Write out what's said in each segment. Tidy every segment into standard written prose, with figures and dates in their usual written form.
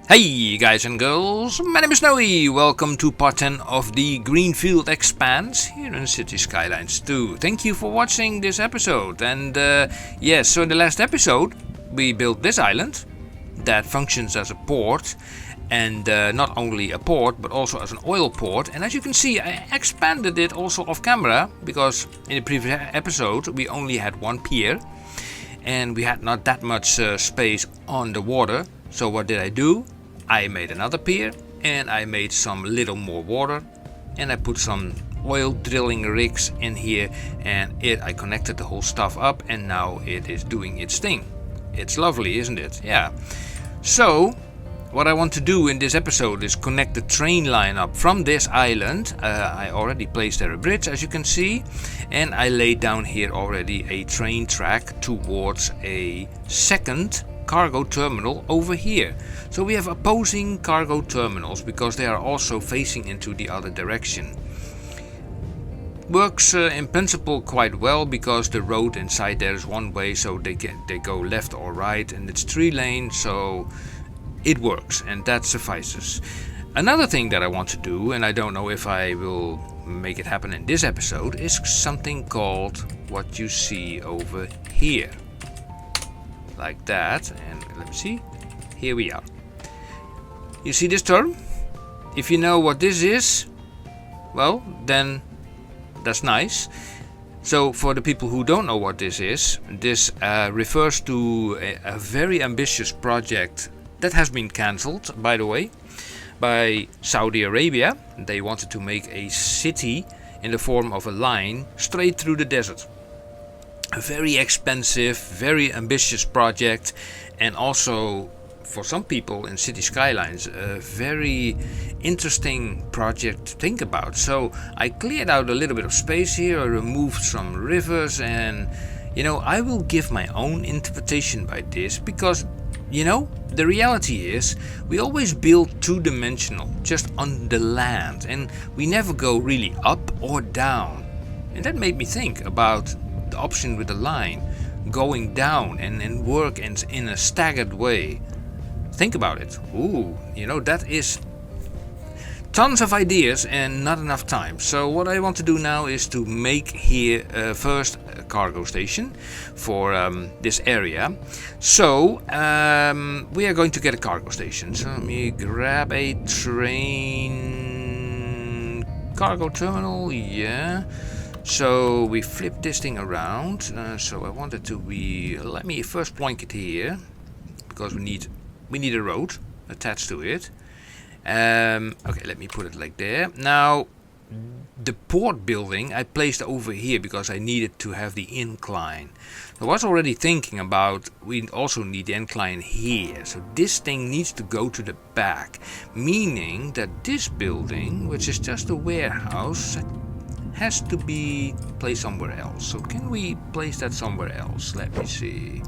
Hey guys and girls, my name is Noe. Welcome to part 10 of the Greenfield Expanse here in Cities Skylines 2. Thank you for watching this episode. And yes, so in the last episode we built this island that functions as a port. And not only a port, but also as an oil port. And as you can see, I expanded it also off camera, because in the previous episode we only had one pier. And we had not that much space on the water. So what did I do? I made another pier and I made some little more water. And I put some oil drilling rigs in here. And I connected the whole stuff up, and now it is doing its thing. It's lovely, isn't it? Yeah. So what I want to do in this episode is connect the train line up from this island. I already placed there a bridge, as you can see, and I laid down here already a train track towards a second cargo terminal over here. So we have opposing cargo terminals because they are also facing into the other direction. Works in principle quite well, because the road inside there is one way, so they go left or right, and it's 3-lane, so it works, and that suffices. Another thing that I want to do, and I don't know if I will make it happen in this episode, is something called what you see over here. Like that, and let me see. Here we are. You see this term? If you know what this is, well, then that's nice. So for the people who don't know what this is, this refers to a very ambitious project that has been cancelled, by the way, by Saudi Arabia. They wanted to make a city in the form of a line straight through the desert. A very expensive, very ambitious project, and also for some people in Cities Skylines a very interesting project to think about. So I cleared out a little bit of space here, I removed some rivers, and I will give my own interpretation by this, because the reality is we always build two-dimensional, just on the land, and we never go really up or down. And that made me think about the option with the line, going down and work in a staggered way. Think about it. Ooh, that is tons of ideas and not enough time. So what I want to do now is to make here first a cargo station for this area. So we are going to get a cargo station. So let me grab a train cargo terminal. Yeah. So we flip this thing around. So I wanted to let me first plank it here, because we need a road attached to it. Okay, let me put it like there. Now, the port building I placed over here because I needed to have the incline. I was already thinking about we also need the incline here. So this thing needs to go to the back, meaning that this building, which is just a warehouse, has to be placed somewhere else. So can we place that somewhere else? Let me see.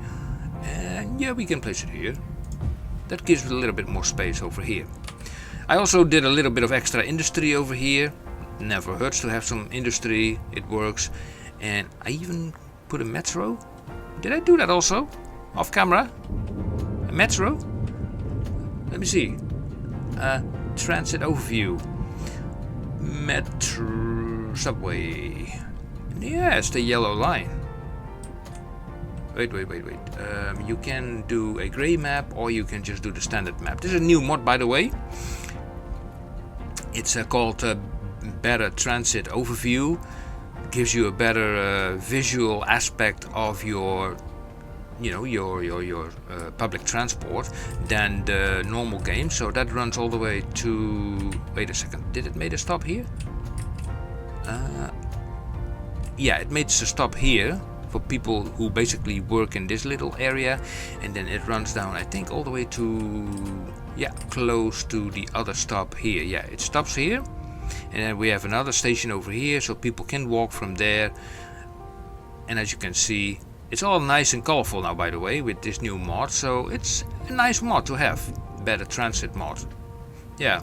And yeah, we can place it here. That gives it a little bit more space over here. I also did a little bit of extra industry over here. Never hurts to have some industry, it works. And I even put a metro. Did I do that also? Off camera? A metro? Let me see. Transit overview. Metro subway. Yeah, it's the yellow line. Wait. You can do a gray map, or you can just do the standard map. This is a new mod, by the way. It's called Better Transit Overview. It gives you a better visual aspect of your public transport than the normal game. So that runs all the way to. Wait a second. Did it make a stop here? Yeah, it makes a stop here for people who basically work in this little area, and then it runs down, I think, all the way to, close to the other stop here. Yeah, it stops here, and then we have another station over here, so people can walk from there. And as you can see, it's all nice and colorful now, by the way, with this new mod. So it's a nice mod to have. Better transit mod. Yeah.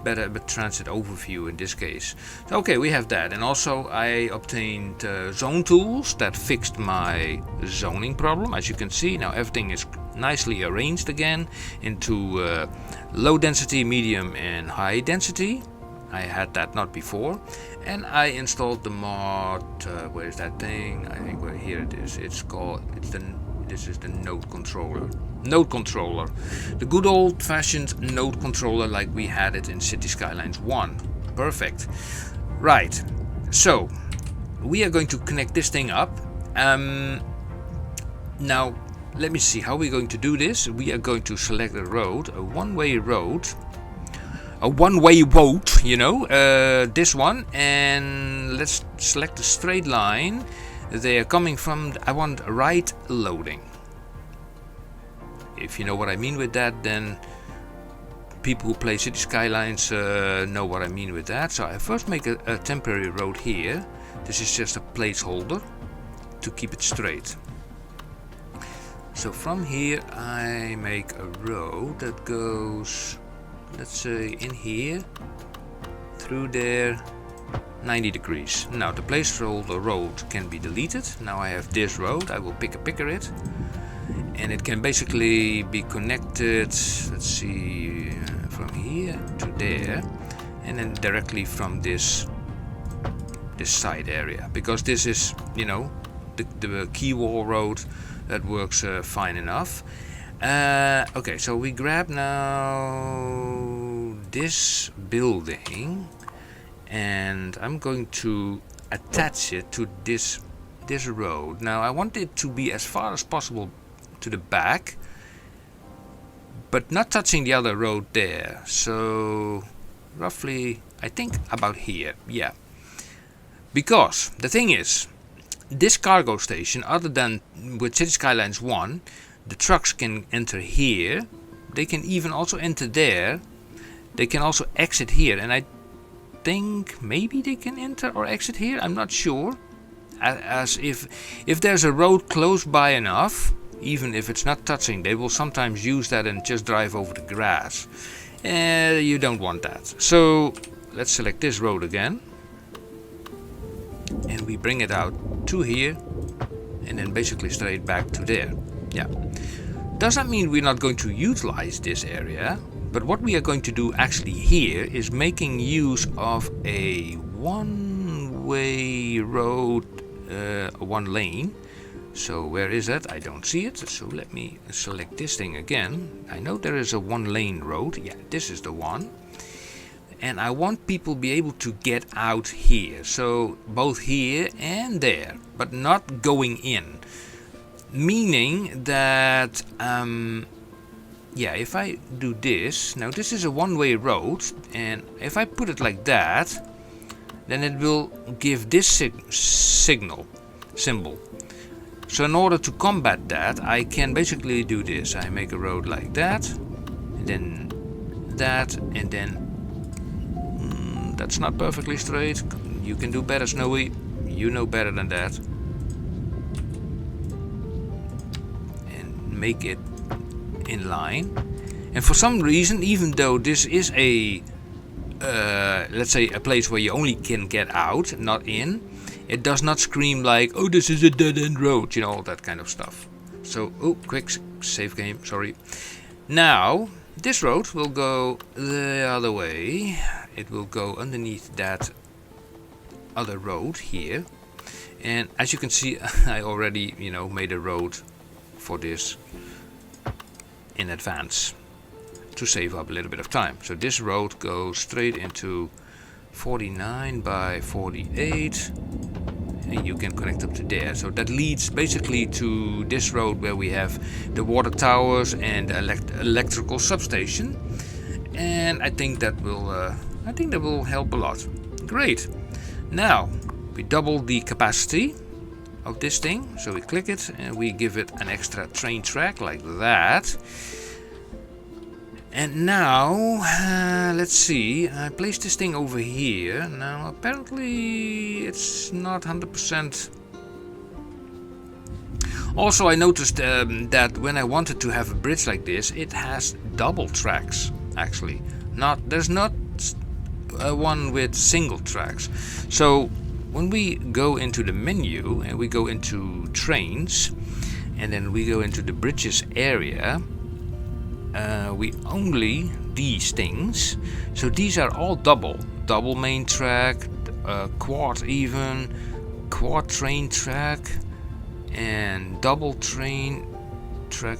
Better transit overview in this case. So, okay, we have that, and also I obtained zone tools that fixed my zoning problem. As you can see, now everything is nicely arranged again into low density, medium and high density. I had that not before, and I installed the mod. Where is that thing? I think here it is. This is the node controller. Node controller, the good old-fashioned node controller like we had it in Cities Skylines 1. Perfect. Right. So we are going to connect this thing up. Now let me see how we're going to do this. We are going to select a road, a one-way road. A one-way road, you know, this one, and let's select a straight line. They are coming from, I want right loading. If you know what I mean with that, then people who play Cities Skylines know what I mean with that. So I first make a temporary road here. This is just a placeholder to keep it straight. So from here I make a road that goes, let's say, in here, through there, 90 degrees. Now the placeholder road can be deleted. Now I have this road. I will picker it, and it can basically be connected, let's see, from here to there, and then directly from this side area, because this is, you know, the key wall road that works fine enough. Okay, so we grab now this building, and I'm going to attach it to this road. Now I want it to be as far as possible to the back, but not touching the other road there. So roughly, I think about here. Yeah, because the thing is, this cargo station, other than with Cities Skylines 1, the trucks can enter here. They can even also enter there. They can also exit here, and I think maybe they can enter or exit here. I'm not sure. As if there's a road close by enough, even if it's not touching, they will sometimes use that and just drive over the grass. You don't want that. So let's select this road again, and we bring it out to here, and then basically straight back to there. Yeah. Does that mean we're not going to utilize this area? But what we are going to do actually here is making use of a one-way road, one lane. So where is that? I don't see it. So let me select this thing again. I know there is a one-lane road. Yeah, this is the one. And I want people to be able to get out here. So both here and there, but not going in. Meaning that, yeah, if I do this, now this is a one-way road, and if I put it like that, then it will give this symbol. So in order to combat that, I can basically do this. I make a road like that, and then that, and then that's not perfectly straight. You can do better, Snowy. You know better than that. Make it in line, and for some reason, even though this is a let's say a place where you only can get out, not in, it does not scream like, oh, this is a dead-end road, you know, all that kind of stuff. So, oh, quick save game, sorry. Now this road will go the other way. It will go underneath that other road here, and as you can see, I already, you know, made a road for this in advance to save up a little bit of time. So this road goes straight into 49 by 48, and you can connect up to there. So that leads basically to this road where we have the water towers and electrical substation, and I think that will help a lot. Great. Now we double the capacity of this thing, so we click it and we give it an extra train track like that. And now let's see, I place this thing over here. Now apparently it's not 100%. Also I noticed that when I wanted to have a bridge like this, it has double tracks actually. There's not one with single tracks. So when we go into the menu and we go into trains, and then we go into the bridges area. We only these things, so these are all double main track, quad even, quad train track, and double train track,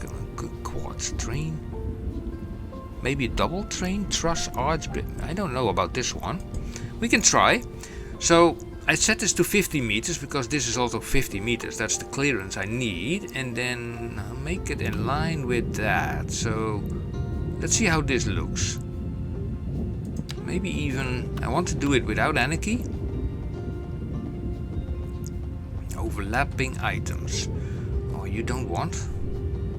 quad train, maybe double train truss arch. I don't know about this one. We can try. So I set this to 50 meters because this is also 50 meters. That's the clearance I need, and then make it in line with that. So let's see how this looks. Maybe even I want to do it without anarchy. Overlapping items. Oh, you don't want?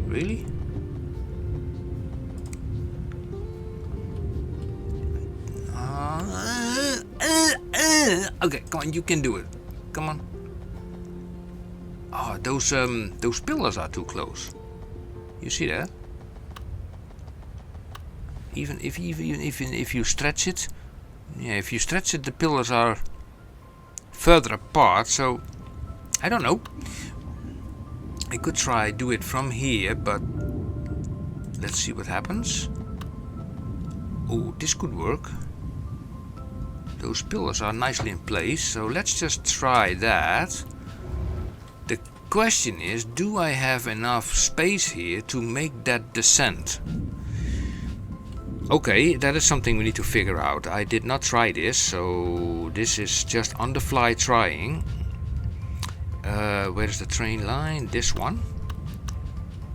Really? Okay, come on, you can do it. Come on. Oh, those pillars are too close. You see that? Even if you stretch it, yeah, if you stretch it, the pillars are further apart. So I don't know. I could try do it from here, but let's see what happens. Oh, this could work. Those pillars are nicely in place, so let's just try that. The question is, do I have enough space here to make that descent? Okay, that is something we need to figure out. I did not try this, so this is just on the fly trying. Where's the train line? This one.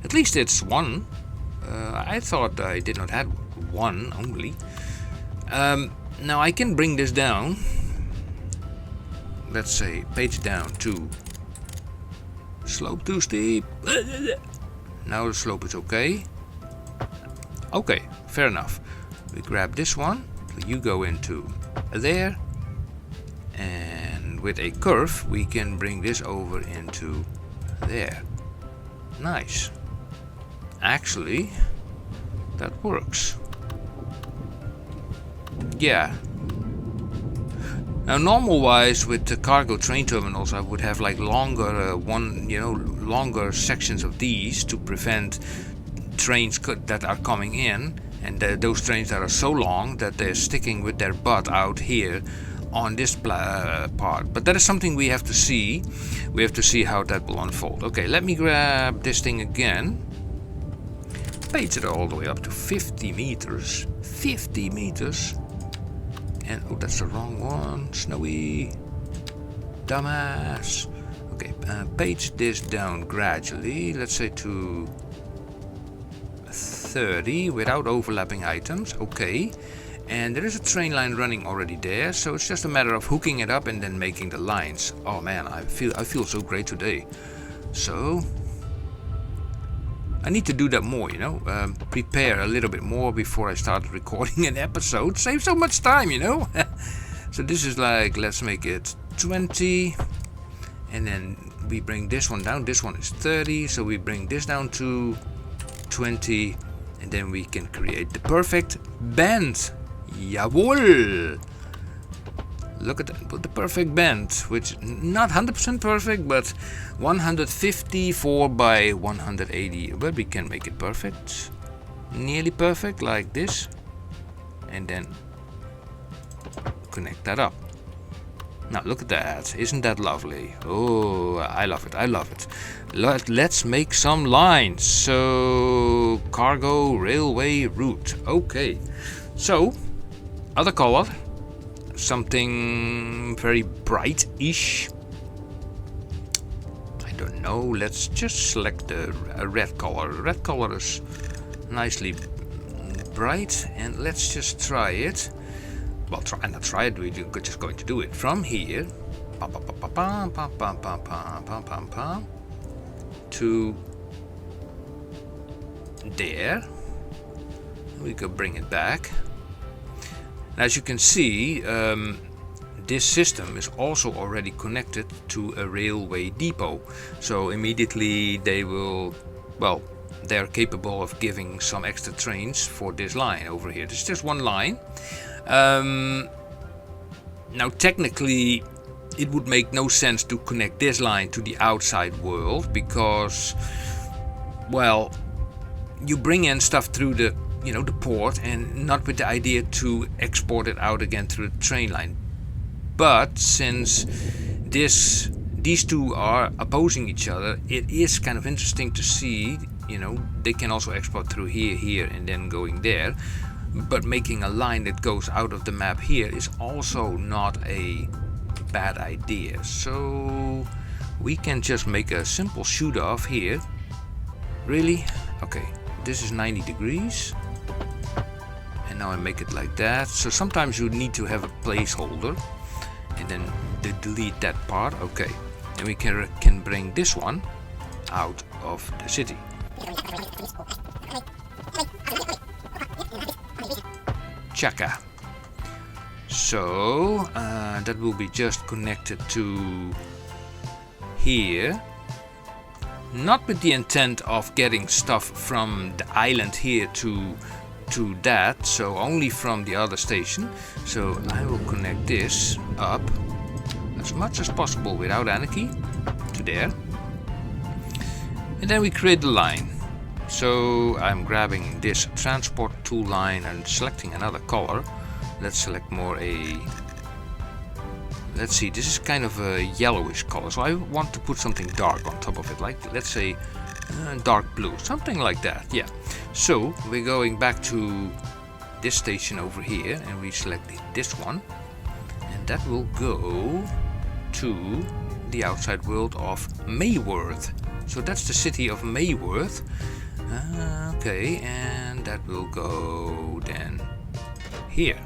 At least it's one. I thought I did not have one only. Now I can bring this down. Let's say page down to slope too steep. Now the slope is okay. Okay, fair enough. We grab this one. So you go into there. And with a curve we can bring this over into there. Nice. Actually, that works. Yeah. Now, normal wise, with the cargo train terminals, I would have like longer longer sections of these to prevent trains that are coming in, and those trains that are so long that they're sticking with their butt out here on this part. But that is something we have to see. We have to see how that will unfold. Okay, let me grab this thing again. Page it all the way up to 50 meters. 50 meters. And oh, that's the wrong one. Snowy. Dumbass. Okay, page this down gradually. Let's say to 30 without overlapping items. Okay. And there is a train line running already there, so it's just a matter of hooking it up and then making the lines. Oh man, I feel so great today. So I need to do that more, you know, prepare a little bit more before I start recording an episode. Save so much time, you know. So this is like, let's make it 20, and then we bring this one down. This one is 30, so we bring this down to 20, and then we can create the perfect bend. Jawohl! Look at that, the perfect bend, which not 100% perfect, but 154 by 180. But we can make it perfect, nearly perfect, like this, and then connect that up. Now look at that, isn't that lovely? Oh, I love it, I love it. Let's make some lines. So, cargo railway route. Okay, so other color. Something very bright-ish. I don't know. Let's just select a red color. Red color is nicely bright, and let's just try it. Well, try it. We're just going to do it from here. To there. We can bring it back. As you can see, this system is also already connected to a railway depot. So immediately they will, well, they're capable of giving some extra trains for this line over here. This is just one line. Now technically it would make no sense to connect this line to the outside world, because well, you bring in stuff through the the port, and not with the idea to export it out again through the train line. But since these two are opposing each other, it is kind of interesting to see, they can also export through here, and then going there. But making a line that goes out of the map here is also not a bad idea. So we can just make a simple shoot off here. Really? Okay, this is 90 degrees. And now I make it like that. So sometimes you need to have a placeholder. And then delete that part. Okay. And we can bring this one out of the city. Chaka. So that will be just connected to here. Not with the intent of getting stuff from the island here to that, so only from the other station. So I will connect this up as much as possible without anarchy to there. And then we create the line. So I'm grabbing this transport tool line and selecting another color. Let's select more let's see, this is kind of a yellowish color, so I want to put something dark on top of it, like let's say dark blue, something like that. Yeah. So we're going back to this station over here, and we select this one, and that will go to the outside world of Mayworth. So that's the city of Mayworth. Okay, and that will go then here.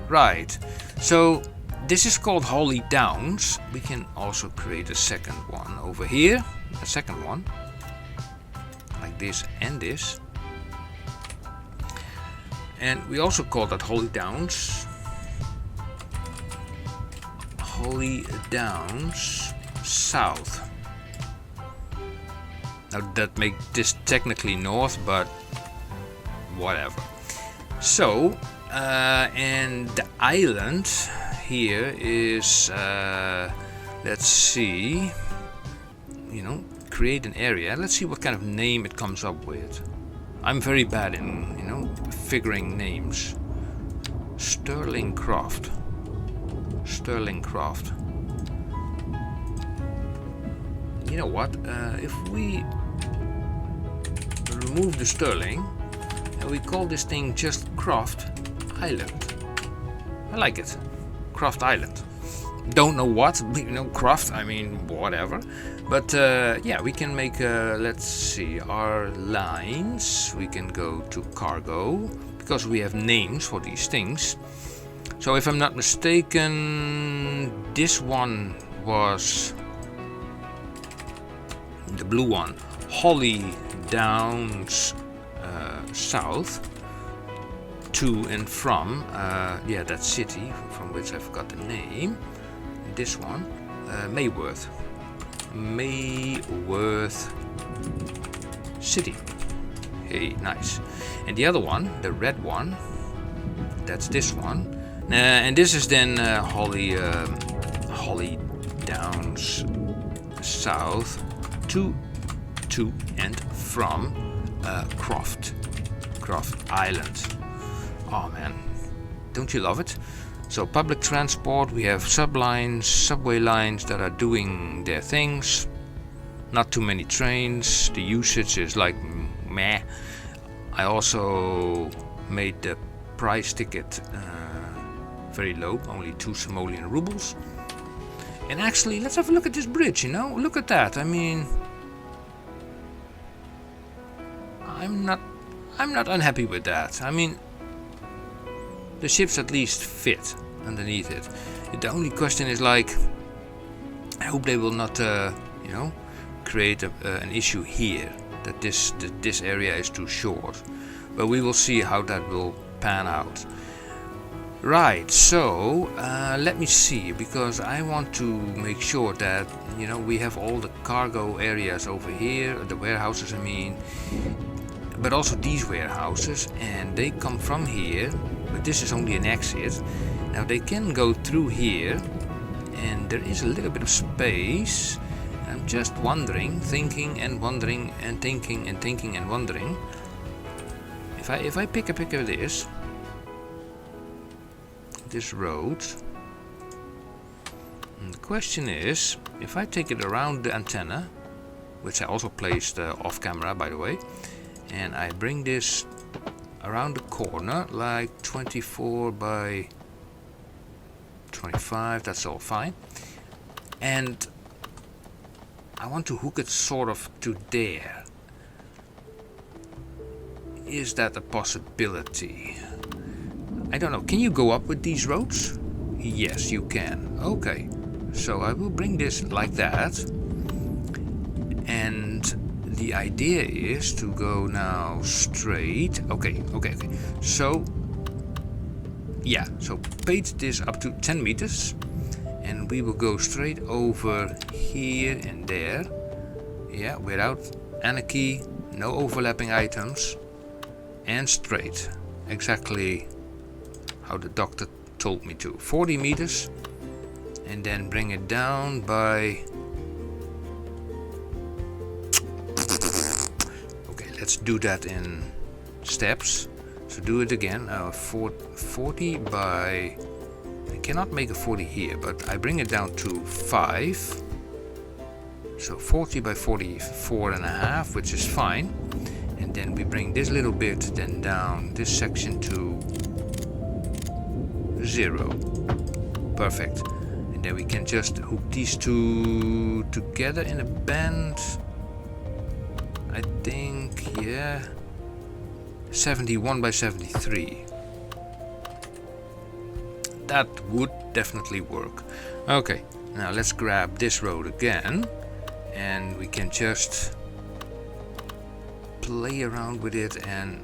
Right. So this is called Holly Downs. We can also create a second one over here. A second one. Like this and this. And we also call that Holly Downs. Holly Downs South. Now that makes this technically north, but whatever. So, and the island here is, let's see, create an area. Let's see what kind of name it comes up with. I'm very bad in, figuring names. Sterling Croft. Sterling Croft. You know what? If we remove the Sterling and we call this thing just Croft Island. I like it. Croft Island. Don't know what, Croft, I mean, whatever. But yeah, we can make, let's see, our lines. We can go to cargo because we have names for these things. So if I'm not mistaken, this one was the blue one, Holly Downs South, to and from, yeah, that city from which I forgot the name. This one, Mayworth. Mayworth City. Hey, nice. And the other one, the red one, that's this one. And this is then Holly Downs South to and from Croft Island. Oh man, don't you love it? So public transport, we have sublines, subway lines that are doing their things. Not too many trains. The usage is like meh. I also made the price ticket very low, only 2 Somalian rubles. And actually, let's have a look at this bridge, Look at that. I mean, I'm not unhappy with that. I mean, the ships at least fit underneath it. The only question is like, I hope they will not, create an issue here that this area is too short. But we will see how that will pan out. Right, so let me see, because I want to make sure that we have all the cargo areas over here, the warehouses I mean, but also these warehouses, and they come from here, but this is only an exit. Now they can go through here, and there is a little bit of space. I'm just wondering, thinking and wondering and thinking and thinking and wondering. If I pick a picture of this road, and the question is, if I take it around the antenna, which I also placed off camera by the way, and I bring this around the corner like 24 by 25, that's all fine, and I want to hook it sort of to there. Is that a possibility? I don't know. Can you go up with these roads? Yes, you can. Okay. So I will bring this like that. And the idea is to go now straight. Okay. So, yeah. So page this up to 10 meters. And we will go straight over here and there. Yeah, without anarchy, no overlapping items. And straight. Exactly how the doctor told me to. 40 meters. And then bring it down by... Okay, let's do that in steps. So do it again. 40 by... I cannot make a 40 here, but I bring it down to 5. So 40 by 44.5, which is fine. And then we bring this little bit then down this section to 0. Perfect. And then we can just hook these two together in a band. I think, yeah, 71 by 73. That would definitely work. Okay, now let's grab this road again, and we can just play around with it. And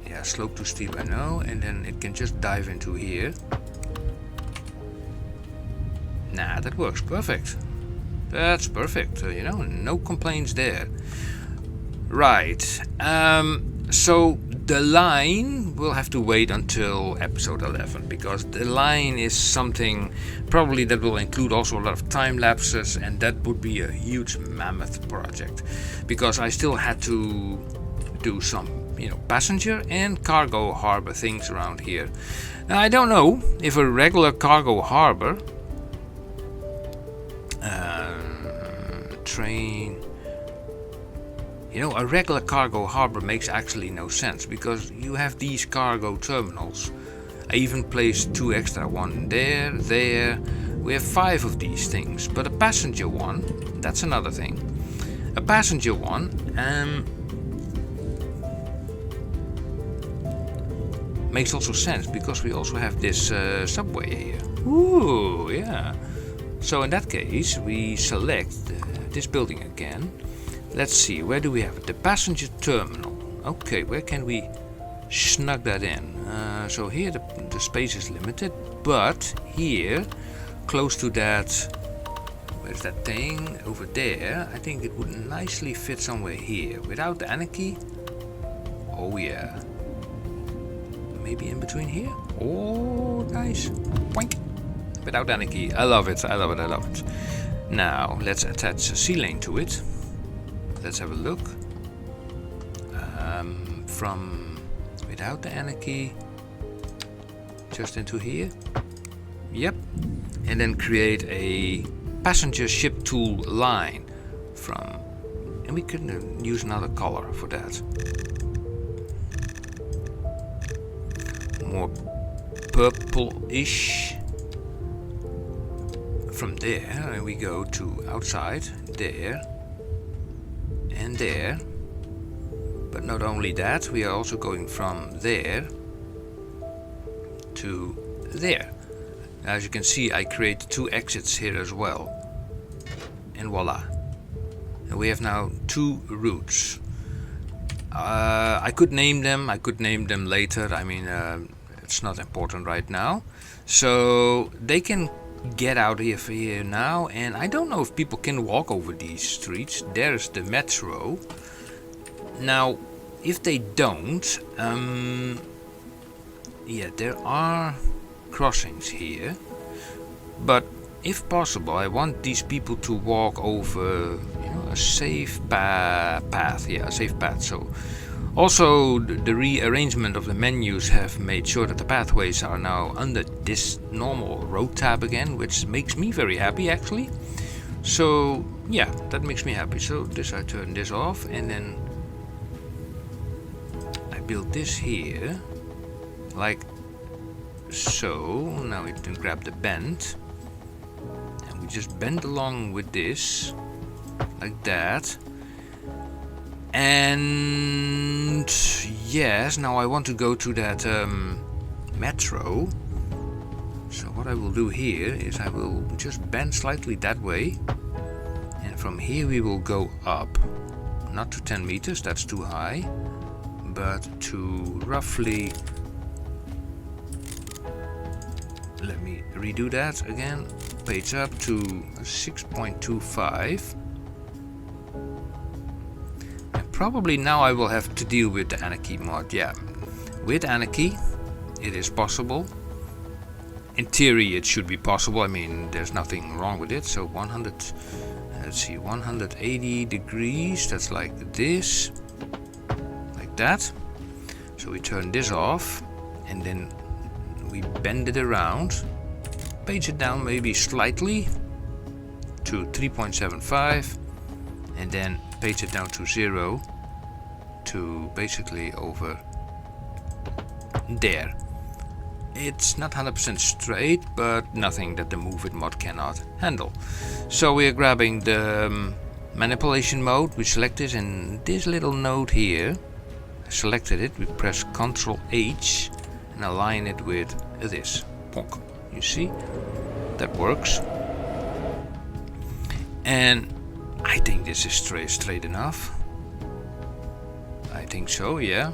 yeah, slope too steep, I know, and then it can just dive into here. Nah, that works perfect. That's perfect. You know, no complaints there. Right. So the line will have to wait until episode 11, because the line is something probably that will include also a lot of time lapses, and that would be a huge mammoth project, because I still had to do some, you know, passenger and cargo harbor things around here. Now I don't know if a regular cargo harbor train, you know, a regular cargo harbor makes actually no sense, because you have these cargo terminals. I even placed 2 extra, one there. We have 5 of these things, but a passenger one, that's another thing. A passenger one makes also sense, because we also have this subway here. Ooh, yeah. So in that case, we select this building again. Let's see, where do we have it? The passenger terminal. Okay, where can we snug that in? So here the space is limited, but here, close to that, where's that thing? Over there, I think it would nicely fit somewhere here. Without the anarchy? Oh yeah. Maybe in between here? Oh, nice. Boink. Without anarchy. I love it. Now, let's attach a C-lane to it. Let's have a look. From without the anarchy, just into here. Yep. And then create a passenger ship tool line from, and we can use another color for that. More purple-ish. From there we go to outside, there and there. But not only that, we are also going from there to there. As you can see, I create 2 exits here as well. And voila. And we have now 2 routes. I could name them later. I mean, it's not important right now. So they can get out of here now, and I don't know if people can walk over these streets. There's the metro. Now, if they don't, yeah, there are crossings here, but if possible, I want these people to walk over, a safe path. Yeah, a safe path. So also the rearrangement of the menus have made sure that the pathways are now under this normal road tab again, which makes me very happy actually. So yeah, that makes me happy. So this, I turn this off, and then I build this here like so. Now we can grab the bend, and we just bend along with this like that. And yes, now I want to go to that metro. So what I will do here is I will just bend slightly that way, and from here we will go up, not to 10 meters, that's too high, but to roughly, let me redo that again, page up to 6.25. Probably now I will have to deal with the Anarchy mod. Yeah, with Anarchy it is possible. In theory it should be possible. I mean, there's nothing wrong with it. So 100, let's see, 180 degrees, that's like this, like that. So we turn this off, and then we bend it around, page it down maybe slightly to 3.75, and then page it down to 0 to basically over there. It's not 100% straight, but nothing that the Move It mod cannot handle. So we are grabbing the manipulation mode. We select this, and this little node here, I selected it, we press Ctrl H and align it with this. Bonk. You see? That works. And I think this is straight enough. I think so, yeah.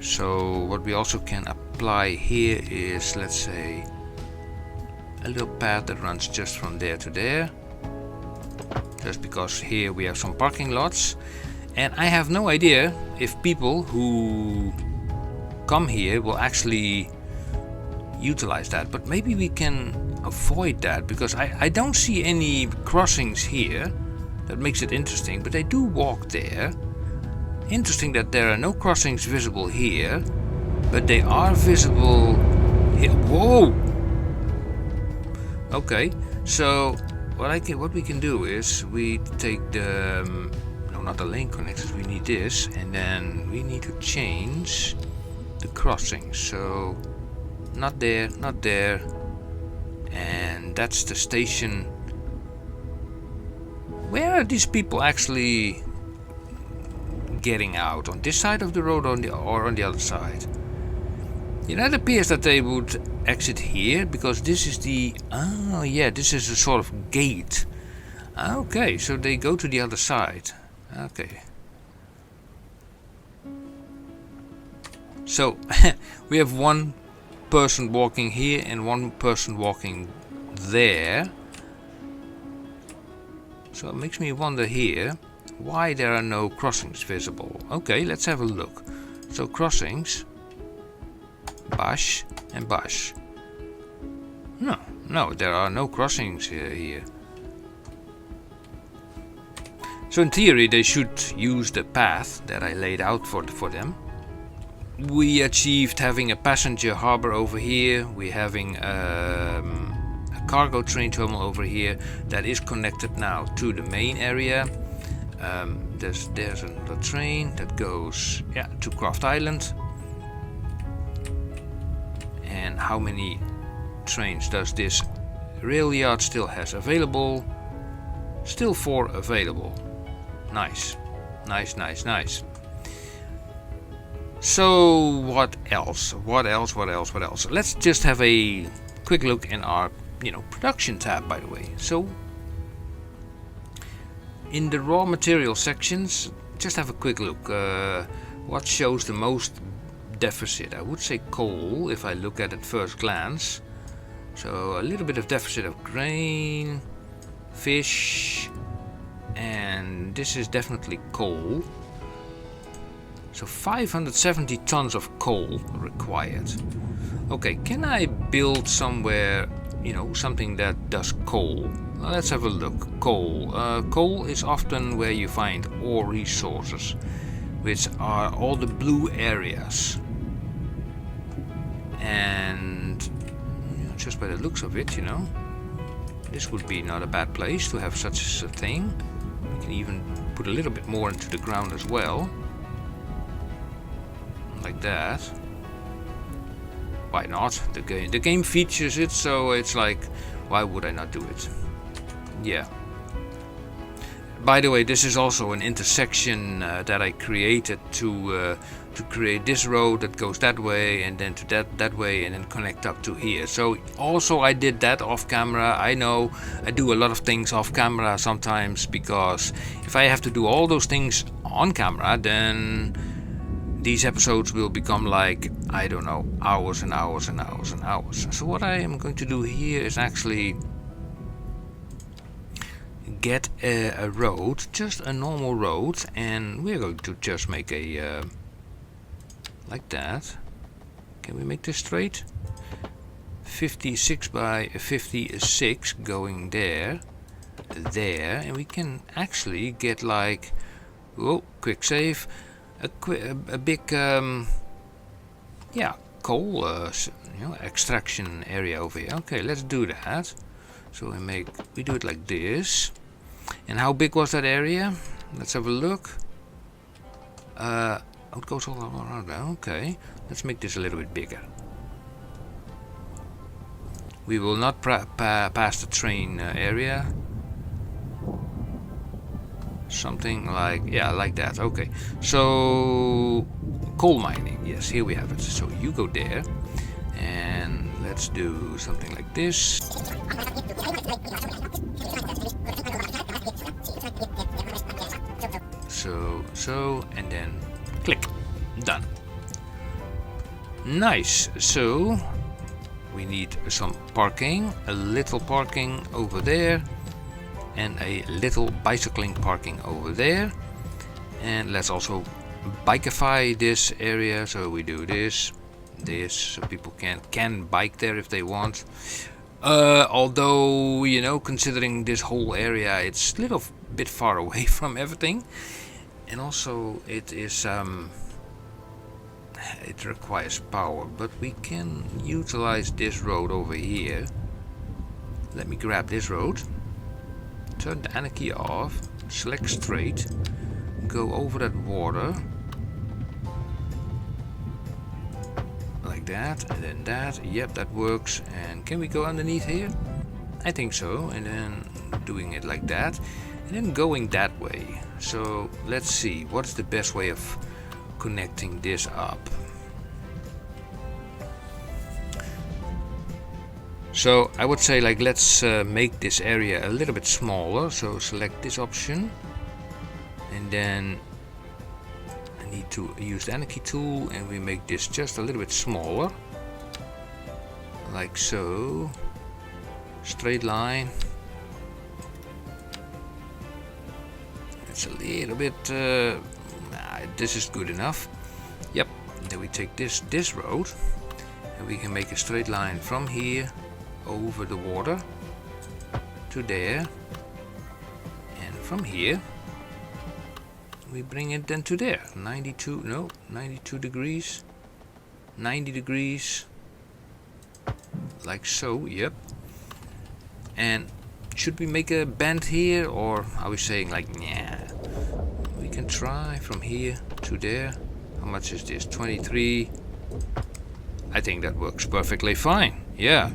So what we also can apply here is, let's say, a little path that runs just from there to there. Just because here we have some parking lots. And I have no idea if people who come here will actually utilize that. But maybe we can avoid that, because I don't see any crossings here. That makes it interesting, but they do walk there. Interesting that there are no crossings visible here, but they are visible here. Whoa! Okay, so what we can do is we take the no, not the lane connectors, we need this, and then we need to change the crossings. So not there, not there. And that's the station. Where are these people actually getting out? On this side of the road or on the other side? It appears that they would exit here, because this is the... Oh yeah, this is a sort of gate. Okay, so they go to the other side. Okay. So we have one person walking here and one person walking there. So it makes me wonder here why there are no crossings visible. Okay, let's have a look. So crossings, Bash and Bash. No, there are no crossings here. So in theory they should use the path that I laid out for them. We achieved having a passenger harbor over here. We're having a cargo train terminal over here that is connected now to the main area. There's another train that goes to Craft Island. And how many trains does this rail yard still has available? Still 4 available. Nice. So what else? Let's just have a quick look in our production tab, by the way. So in the raw material sections, just have a quick look. What shows the most deficit? I would say coal, if I look at it first glance. So a little bit of deficit of grain, fish, and this is definitely coal. So 570 tons of coal required. Okay, can I build somewhere you know, something that does coal. Let's have a look. Coal. Coal is often where you find ore resources, which are all the blue areas. And you know, just by the looks of it, you know, this would be not a bad place to have such a thing. We can even put a little bit more into the ground as well. Like that. Why not? The game features it, so it's like, why would I not do it? Yeah. By the way, this is also an intersection that I created to create this road that goes that way, and then to that way, and then connect up to here. So also I did that off camera. I know I do a lot of things off camera sometimes, because if I have to do all those things on camera, then these episodes will become like, I don't know, hours and hours and hours and hours. So what I am going to do here is actually get a road, just a normal road, and we're going to just make a like that. Can we make this straight? 56 by 56 going there, and we can actually get like, oh, quick save, a big yeah, coal you know, extraction area over here. Okay, let's do that. So we do it like this. And how big was that area? Let's have a look. It goes all around. Okay, let's make this a little bit bigger. We will not pass the train area. Something like, yeah, like that. Okay, so coal mining. Yes, here we have it. So you go there, and let's do something like this. So, and then click. Done. Nice. So we need some parking, a little parking over there, and a little bicycling parking over there. And let's also bikeify this area. So we do this, so people can bike there if they want. Although, you know, considering this whole area, it's a little bit far away from everything, and also it is it requires power, but we can utilize this road over here. Let me grab this road, turn the anarchy off, select straight, go over that water like that, and then that. Yep, that works. And can we go underneath here? I think so. And then doing it like that, and then going that way. So let's see, what's the best way of connecting this up? So I would say, like, let's make this area a little bit smaller. So select this option, and then I need to use the anarchy tool, and we make this just a little bit smaller, like so. Straight line. It's a little bit this is good enough. Yep. Then we take this road, and we can make a straight line from here over the water to there, and from here we bring it then to there. 92 degrees, 90 degrees, like so. Yep. And should we make a bend here, or are we saying like, yeah, we can try from here to there. How much is this? 23. I think that works perfectly fine. Yeah.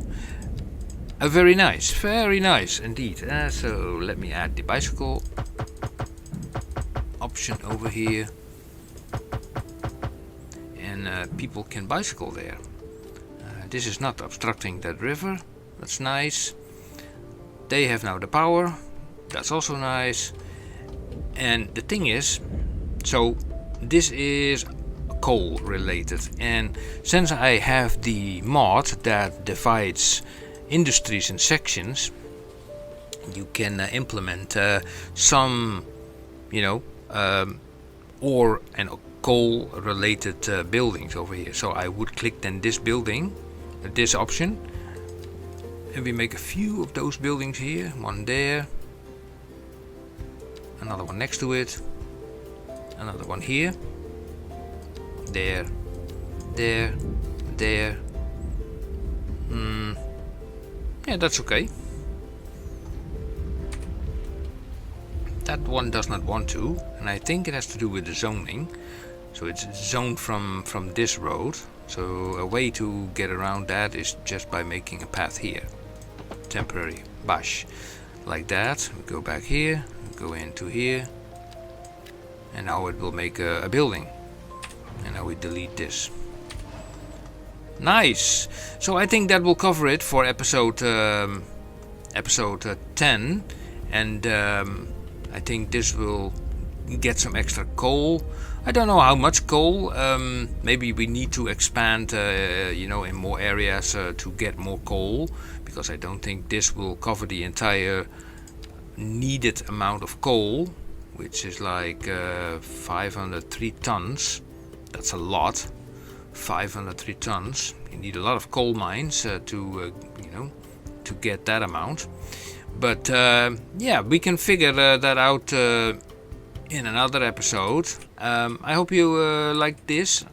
Very nice indeed. So let me add the bicycle option over here, and people can bicycle there. This is not obstructing that river. That's nice. They have now the power. That's also nice. And the thing is, so this is coal related, and since I have the mod that divides industries in sections, you can implement some, you know, ore and coal related buildings over here. So I would click then this building, this option, And we make a few of those buildings here. One there. Another one next to it. Another one here. There. There. There. Yeah, that's okay. That one does not want to, and I think it has to do with the zoning. So it's zoned from this road. So a way to get around that is just by making a path here. Temporary bash. Like that. We go back here, go into here. And now it will make a building. And now we delete this. Nice! So I think that will cover it for episode 10. And I think this will get some extra coal. I don't know how much coal. Maybe we need to expand, you know, in more areas to get more coal, because I don't think this will cover the entire needed amount of coal, which is like 503 tons. That's a lot. 503 tons. You need a lot of coal mines to, you know, to get that amount. But yeah, we can figure that out in another episode. I hope you like this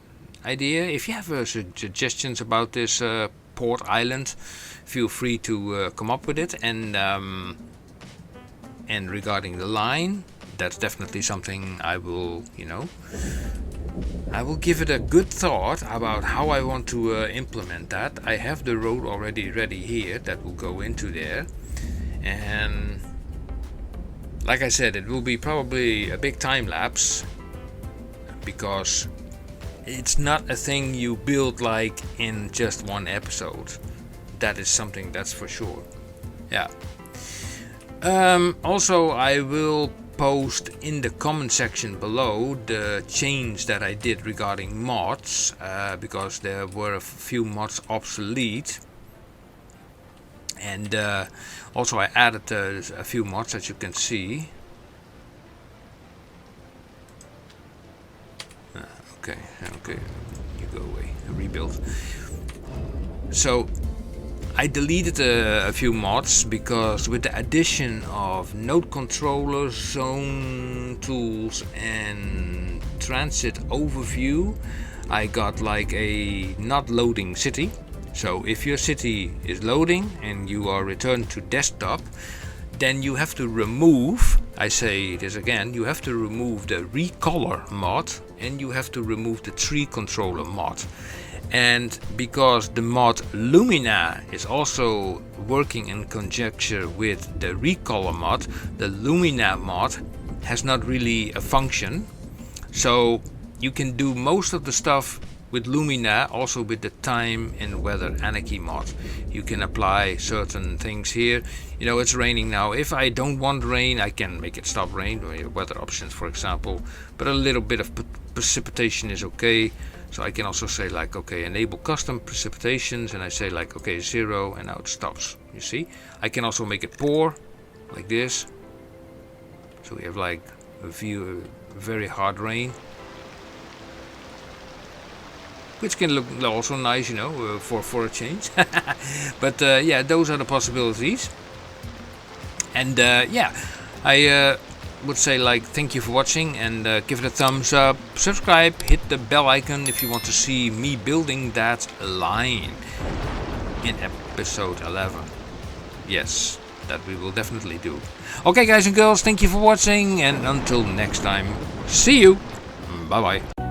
idea. If you have suggestions about this port island, feel free to come up with it. And regarding the line, that's definitely something I will, you know, I will give it a good thought about how I want to implement that. I have the road already ready here that will go into there. And like I said, it will be probably a big time lapse, because it's not a thing you build like in just one episode. That is something that's for sure. Yeah. Also, I will post in the comment section below the change that I did regarding mods, because there were a few mods obsolete. And also I added a few mods, as you can see. Okay, you go away. Rebuild. So I deleted a few mods, because with the addition of node controllers, zone tools and transit overview, I got like a not loading city. So if your city is loading and you are returned to desktop, then you have to remove, I say this again, you have to remove the recolor mod and you have to remove the tree controller mod. And because the mod Lumina is also working in conjunction with the recolor mod, the Lumina mod has not really a function. So you can do most of the stuff with Lumina, also with the time and weather anarchy mod. You can apply certain things here. You know, it's raining now. If I don't want rain, I can make it stop rain, or weather options for example, but a little bit of precipitation is okay. So I can also say like, okay, enable custom precipitations, and I say like, okay, 0, and now it stops. You see, I can also make it pour like this, so we have like a very hard rain, which can look also nice, you know, for a change. But yeah, those are the possibilities. And yeah, I would say like, thank you for watching, and give it a thumbs up, subscribe, hit the bell icon if you want to see me building that line in episode 11. Yes, that we will definitely do. Okay guys and girls, thank you for watching, and until next time, see you, bye bye.